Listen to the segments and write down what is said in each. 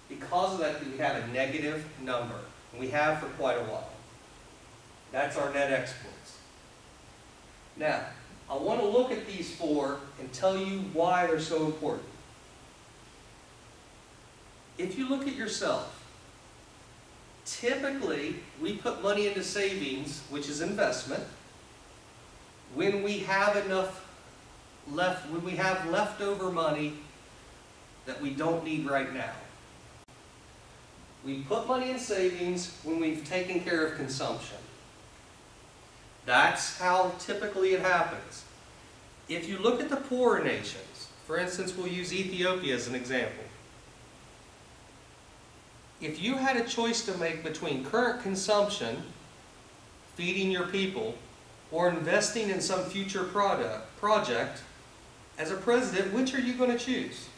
Because of that, we have a negative number, and we have for quite a while. That's our net exports. Now, I want to look at these four and tell you why they're so important. If you look at yourself, typically we put money into savings, which is investment, when we have leftover money that we don't need right now. We put money in savings when we've taken care of consumption. That's how typically it happens. If you look at the poorer nations, for instance, we'll use Ethiopia as an example. If you had a choice to make between current consumption, feeding your people, or investing in some future project, as a president, which are you going to choose?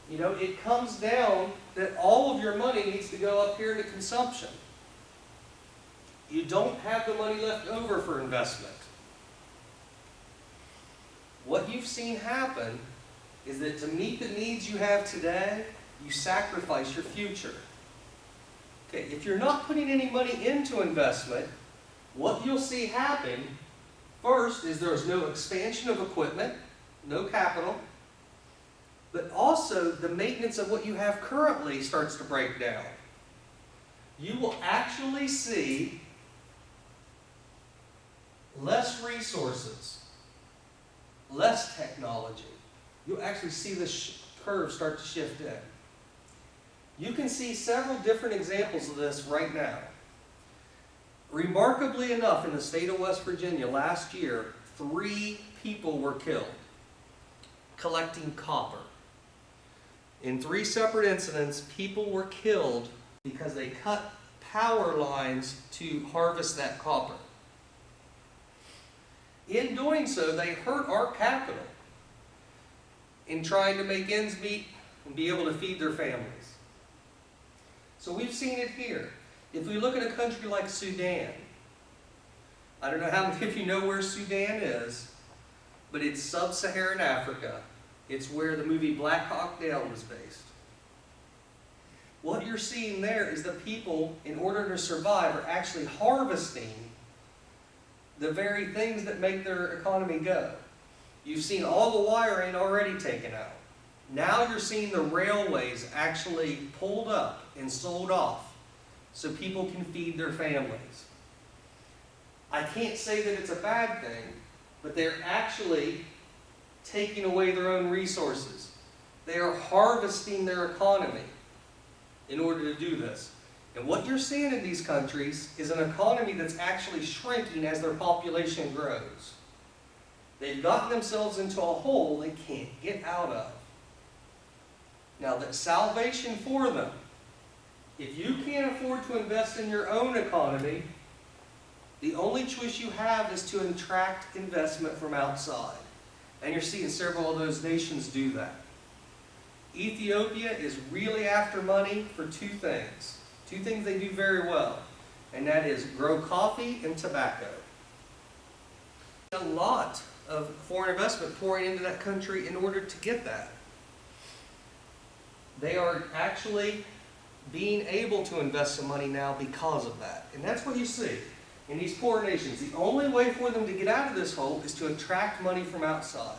You know, it comes down that all of your money needs to go up here to consumption. You don't have the money left over for investment. What you've seen happen is that to meet the needs you have today, you sacrifice your future. Okay, if you're not putting any money into investment, what you'll see happen first is there's no expansion of equipment, no capital, but also the maintenance of what you have currently starts to break down. You will actually see less resources, less technology. You'll actually see the curve start to shift in. You can see several different examples of this right now. Remarkably enough, in the state of West Virginia last year, 3 people were killed collecting copper. In 3 separate incidents, people were killed because they cut power lines to harvest that copper. In doing so, they hurt our capital in trying to make ends meet and be able to feed their families. So we've seen it here. If we look at a country like Sudan, I don't know how many of you know where Sudan is, but it's sub-Saharan Africa. It's where the movie Black Hawk Down was based. What you're seeing there is the people, in order to survive, are actually harvesting the very things that make their economy go. You've seen all the wiring already taken out. Now you're seeing the railways actually pulled up and sold off so people can feed their families. I can't say that it's a bad thing, but they're actually taking away their own resources. They are harvesting their economy in order to do this. And what you're seeing in these countries is an economy that's actually shrinking as their population grows. They've gotten themselves into a hole they can't get out of. Now, that's salvation for them. If you can't afford to invest in your own economy, the only choice you have is to attract investment from outside. And you're seeing several of those nations do that. Ethiopia is really after money for 2 things. 2 things they do very well, and that is grow coffee and tobacco. A lot of foreign investment pouring into that country in order to get that. They are actually being able to invest some money now because of that. And that's what you see in these poor nations. The only way for them to get out of this hole is to attract money from outside.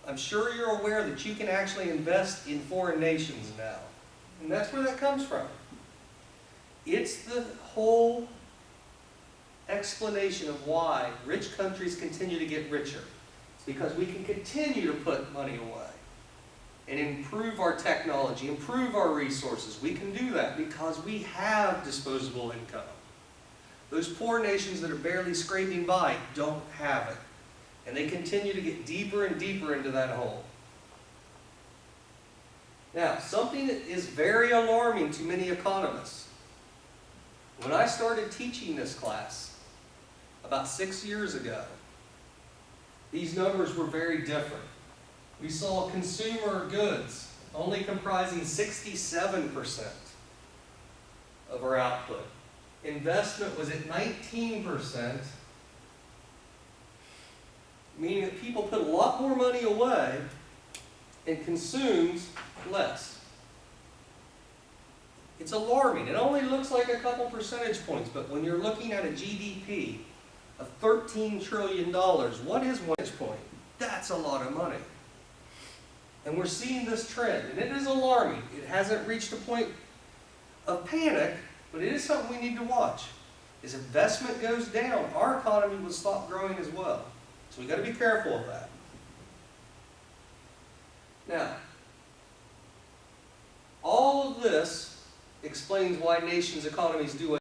I'm sure you're aware that you can actually invest in foreign nations now. And that's where that comes from. It's the whole explanation of why rich countries continue to get richer. It's because we can continue to put money away and improve our technology, improve our resources. We can do that because we have disposable income. Those poor nations that are barely scraping by don't have it. And they continue to get deeper and deeper into that hole. Now, something that is very alarming to many economists. When I started teaching this class about 6 years ago, these numbers were very different. We saw consumer goods only comprising 67% of our output. Investment was at 19%, meaning that people put a lot more money away and consumes less. It's alarming. It only looks like a couple percentage points, but when you're looking at a GDP of $13 trillion, what is 1 percentage point? That's a lot of money. And we're seeing this trend, and it is alarming. It hasn't reached a point of panic, but it is something we need to watch. As investment goes down, our economy will stop growing as well. So we've got to be careful of that. Now, all of this explains why nations' economies do